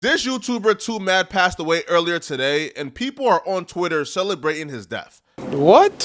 This YouTuber TwoMad passed away earlier today, and people are on Twitter celebrating his death. What?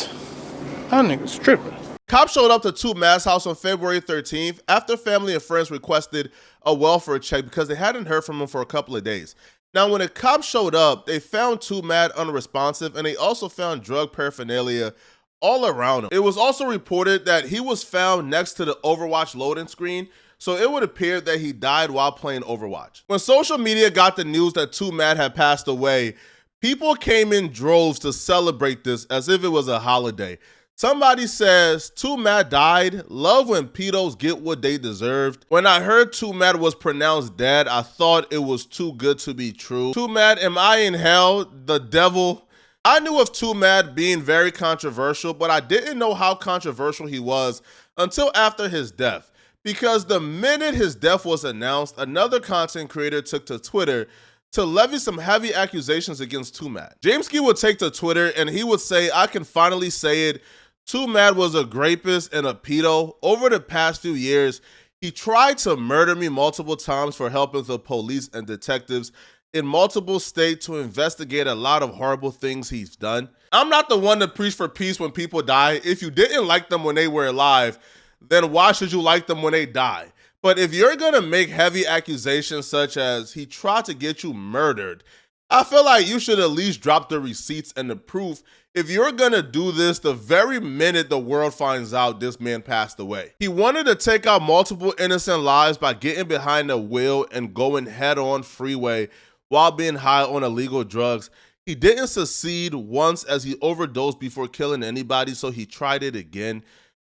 That nigga's tripping. Cops showed up to TwoMad's house on February 13th after family and friends requested a welfare check because they hadn't heard from him for a couple of days. Now, when the cops showed up, they found TwoMad unresponsive, and they also found drug paraphernalia all around him. It was also reported that he was found next to the Overwatch loading screen, so it would appear that he died while playing Overwatch. When social media got the news that TwoMad had passed away, people came in droves to celebrate this as if it was a holiday. Somebody says, TwoMad died. Love when pedos get what they deserved. When I heard TwoMad was pronounced dead, I thought it was too good to be true. TwoMad, am I in hell? The devil? I knew of TwoMad being very controversial, but I didn't know how controversial he was until after his death. Because the minute his death was announced, another content creator took to Twitter to levy some heavy accusations against TwoMad. Jameski would take to Twitter and he would say, I can finally say it, TwoMad was a rapist and a pedo. Over the past few years, he tried to murder me multiple times for helping the police and detectives in multiple states to investigate a lot of horrible things he's done. I'm not the one to preach for peace when people die. If you didn't like them when they were alive, then why should you like them when they die? But if you're gonna make heavy accusations such as he tried to get you murdered, I feel like you should at least drop the receipts and the proof if you're gonna do this the very minute the world finds out this man passed away. He wanted to take out multiple innocent lives by getting behind the wheel and going head-on freeway while being high on illegal drugs. He didn't succeed once as he overdosed before killing anybody, so he tried it again.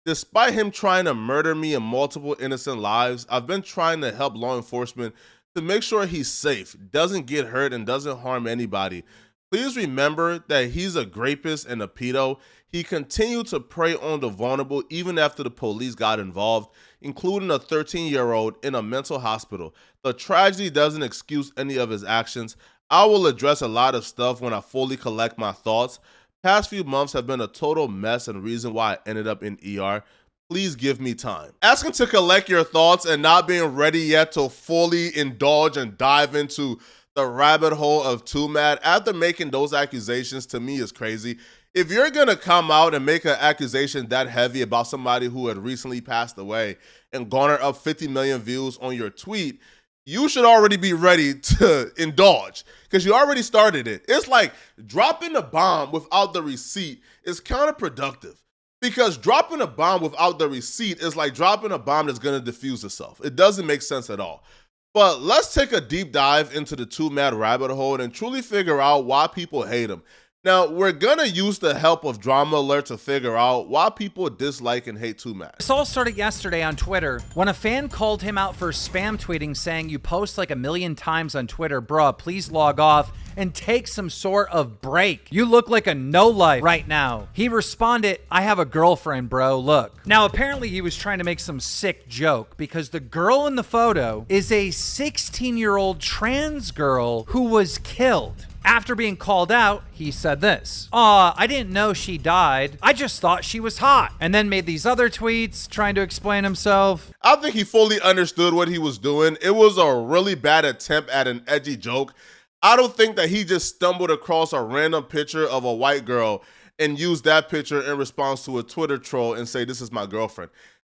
Despite him trying to murder me and multiple innocent lives, I've been trying to help law enforcement to make sure he's safe, doesn't get hurt, and doesn't harm anybody. Please remember that he's a rapist and a pedo. He continued to prey on the vulnerable even after the police got involved, including a 13-year-old in a mental hospital. The tragedy doesn't excuse any of his actions. I will address a lot of stuff when I fully collect my thoughts. Past few months have been a total mess and reason why I ended up in ER. Please give me time. Asking to collect your thoughts and not being ready yet to fully indulge and dive into the rabbit hole of TwoMad after making those accusations, to me, is crazy. If you're gonna come out and make an accusation that heavy about somebody who had recently passed away and garner up 50 million views on your tweet, you should already be ready to indulge because you already started it. It's like dropping a bomb without the receipt is counterproductive, because dropping a bomb without the receipt is like dropping a bomb that's gonna defuse itself. It doesn't make sense at all. But let's take a deep dive into the TwoMad rabbit hole and truly figure out why people hate him. Now, we're gonna use the help of Drama Alert to figure out why people dislike and hate TwoMad. This all started yesterday on Twitter when a fan called him out for spam tweeting saying, you post like 1 million times on Twitter, bruh, please log off and take some sort of break. You look like a no-life right now. He responded, I have a girlfriend, bro, look. Now, apparently he was trying to make some sick joke because the girl in the photo is a 16-year-old trans girl who was killed. After being called out, he said this. Aw, I didn't know she died. I just thought she was hot. And then made these other tweets trying to explain himself. I think he fully understood what he was doing. It was a really bad attempt at an edgy joke. I don't think that he just stumbled across a random picture of a white girl and used that picture in response to a Twitter troll and say, this is my girlfriend.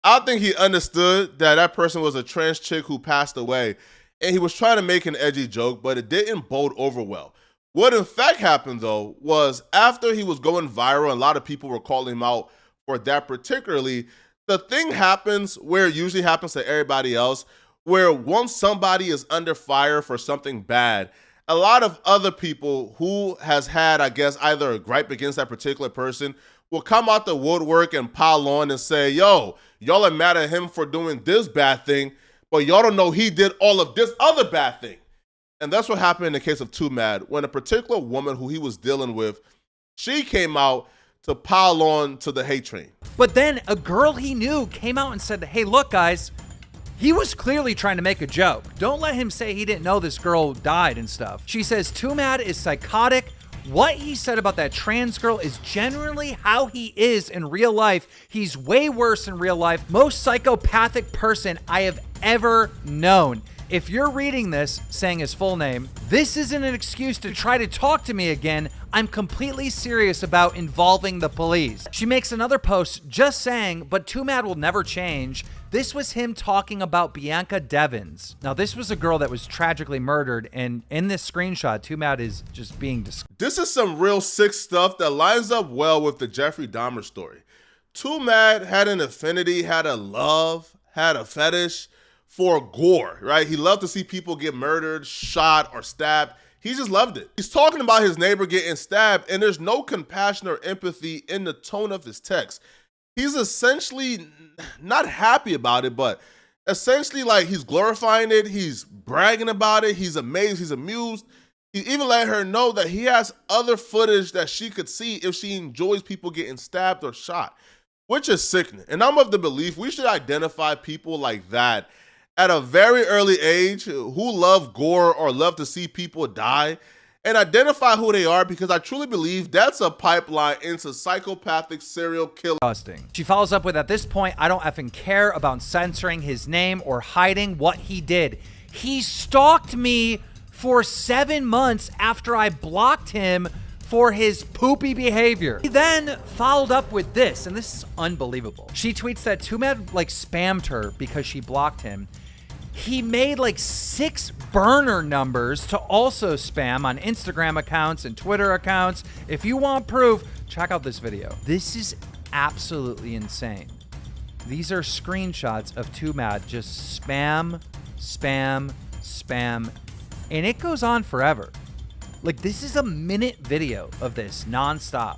I think he understood that that person was a trans chick who passed away, and he was trying to make an edgy joke, but it didn't bode over well. What in fact happened, though, was after he was going viral and a lot of people were calling him out for that particularly, the thing happens where it usually happens to everybody else, where once somebody is under fire for something bad, a lot of other people who has had, I guess, either a gripe against that particular person will come out the woodwork and pile on and say, yo, y'all are mad at him for doing this bad thing, but y'all don't know he did all of this other bad thing. And that's what happened in the case of TwoMad, when a particular woman who he was dealing with, she came out to pile on to the hate train. But then a girl he knew came out and said, hey, look, guys, he was clearly trying to make a joke. Don't let him say he didn't know this girl died and stuff. She says TwoMad is psychotic. What he said about that trans girl is generally how he is in real life. He's way worse in real life. Most psychopathic person I have ever known. If you're reading this, saying his full name, this isn't an excuse to try to talk to me again. I'm completely serious about involving the police. She makes another post just saying, but TwoMad will never change. This was him talking about Bianca Devins. Now, this was a girl that was tragically murdered, and in this screenshot, TwoMad is just being disgusting. This is some real sick stuff that lines up well with the Jeffrey Dahmer story. TwoMad had an affinity, had a love, had a fetish for gore, right? He loved to see people get murdered, shot, or stabbed. He just loved it. He's talking about his neighbor getting stabbed, and there's no compassion or empathy in the tone of his text. He's essentially not happy about it, but essentially like he's glorifying it, he's bragging about it, he's amazed, he's amused. He even let her know that he has other footage that she could see if she enjoys people getting stabbed or shot, which is sickening. And I'm of the belief we should identify people like that at a very early age who love gore or love to see people die, and identify who they are, because I truly believe that's a pipeline into psychopathic serial killer. She follows up with, at this point, I don't effing care about censoring his name or hiding what he did. He stalked me for 7 months after I blocked him for his poopy behavior. He then followed up with this, and this is unbelievable. She tweets that TwoMad like spammed her because she blocked him. He made like 6 burner numbers to also spam on Instagram accounts and Twitter accounts. If you want proof, check out this video. This is absolutely insane. These are screenshots of TwoMad just spam, spam, spam, and it goes on forever. Like, this is a minute video of this nonstop.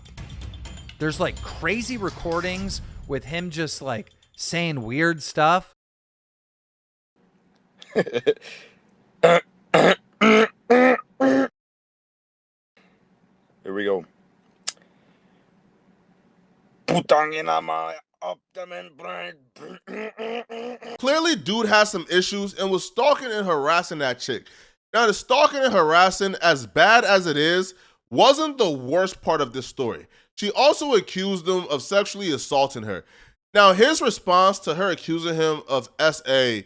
There's like crazy recordings with him just like saying weird stuff. Here we go. Clearly, dude has some issues and was stalking and harassing that chick. Now, the stalking and harassing, as bad as it is, wasn't the worst part of this story. She also accused him of sexually assaulting her. Now, his response to her accusing him of SA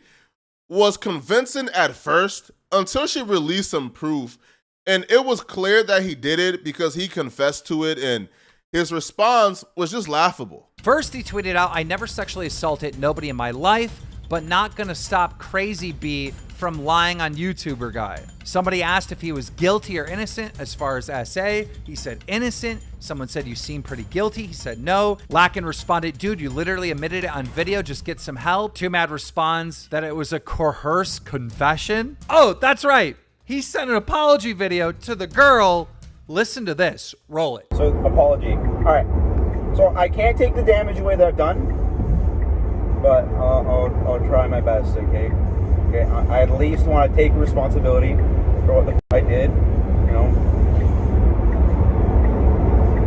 was convincing at first until she released some proof, and it was clear that he did it because he confessed to it, and his response was just laughable. First, he tweeted out, I never sexually assaulted nobody in my life, but not gonna stop Crazy B from lying on YouTuber guy. Somebody asked if he was guilty or innocent as far as SA. He said innocent. Someone said you seem pretty guilty. He said no. Lacken responded, dude, you literally admitted it on video. Just get some help. TwoMad responds that it was a coerced confession. Oh, that's right. He sent an apology video to the girl. Listen to this. Roll it. So, apology. All right. So, I can't take the damage away that I've done, but I'll try my best, okay? Okay, I at least want to take responsibility for what the I did, you know.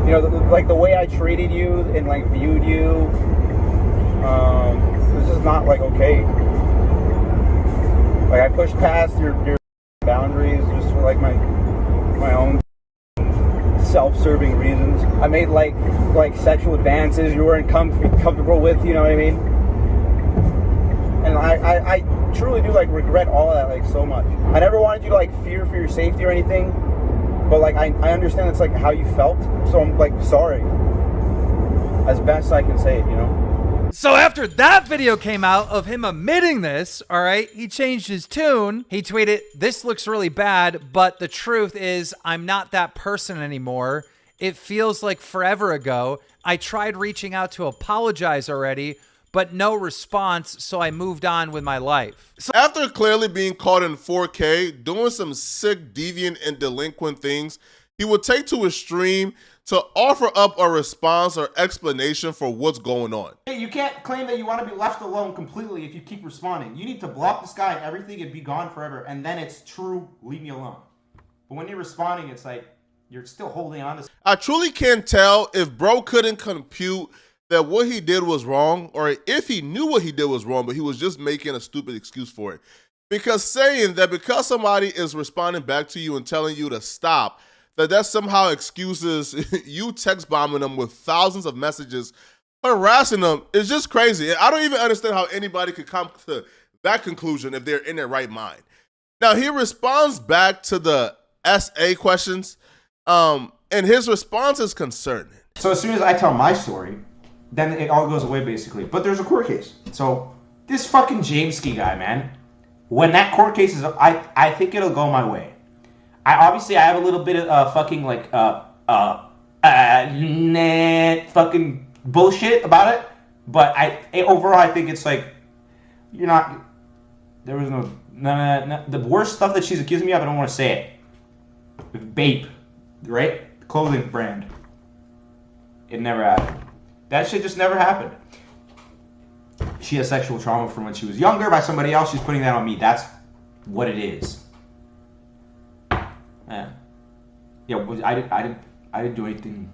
You know, like the way I treated you and like viewed you, this is not like okay. Like I pushed past your boundaries just for like my own self-serving reasons. I made like sexual advances you weren't comfortable with, you know what I mean? And I truly do like regret all of that like so much. I never wanted you to like fear for your safety or anything, but like I understand it's like how you felt, so I'm like sorry as best I can say it, you know. So after that video came out of him admitting this, all right, he changed his tune. He tweeted, this looks really bad, but the truth is I'm not that person anymore. It feels like forever ago. I tried reaching out to apologize already, but no response, so I moved on with my life. So after clearly being caught in 4K, doing some sick, deviant, and delinquent things, he would take to his stream to offer up a response or explanation for what's going on. Hey, you can't claim that you want to be left alone completely if you keep responding. You need to block this guy and everything and be gone forever, and then it's true, leave me alone. But when you're responding, it's like you're still holding on to... I truly can't tell if bro couldn't compute that what he did was wrong, or if he knew what he did was wrong, but he was just making a stupid excuse for it. Because saying that because somebody is responding back to you and telling you to stop, that somehow excuses you text bombing them with thousands of messages, harassing them, is just crazy. And I don't even understand how anybody could come to that conclusion if they're in their right mind. Now, he responds back to the SA questions, and his response is concerning. So as soon as I tell my story, then it all goes away basically. But there's a court case. So this fucking Jameski guy, man, when that court case is up, I think it'll go my way. I have a little bit of fucking like fucking bullshit about it, but overall I think it's like you're not. There was no the worst stuff that she's accusing me of. I don't want to say it. Bape, right? Clothing brand. It never happened. That shit just never happened. She has sexual trauma from when she was younger by somebody else. She's putting that on me. That's what it is. Yeah. I didn't do anything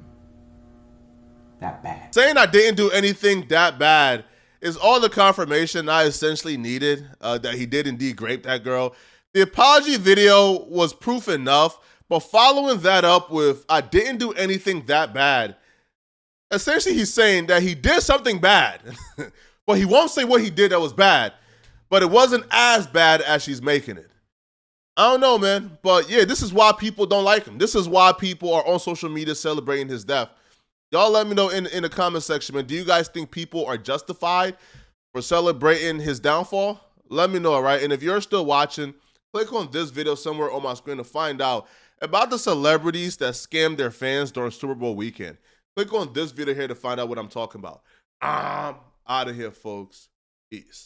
that bad. Saying I didn't do anything that bad is all the confirmation I essentially needed that he did indeed grape that girl. The apology video was proof enough, but following that up with I didn't do anything that bad, essentially he's saying that he did something bad. Well, he won't say what he did that was bad, but it wasn't as bad as she's making it. I don't know, man. But yeah, this is why people don't like him. This is why people are on social media celebrating his death. Y'all let me know in the comment section, man. Do you guys think people are justified for celebrating his downfall? Let me know, all right? And if you're still watching, click on this video somewhere on my screen to find out about the celebrities that scammed their fans during Super Bowl weekend. Click on this video here to find out what I'm talking about. I'm out of here, folks. Peace.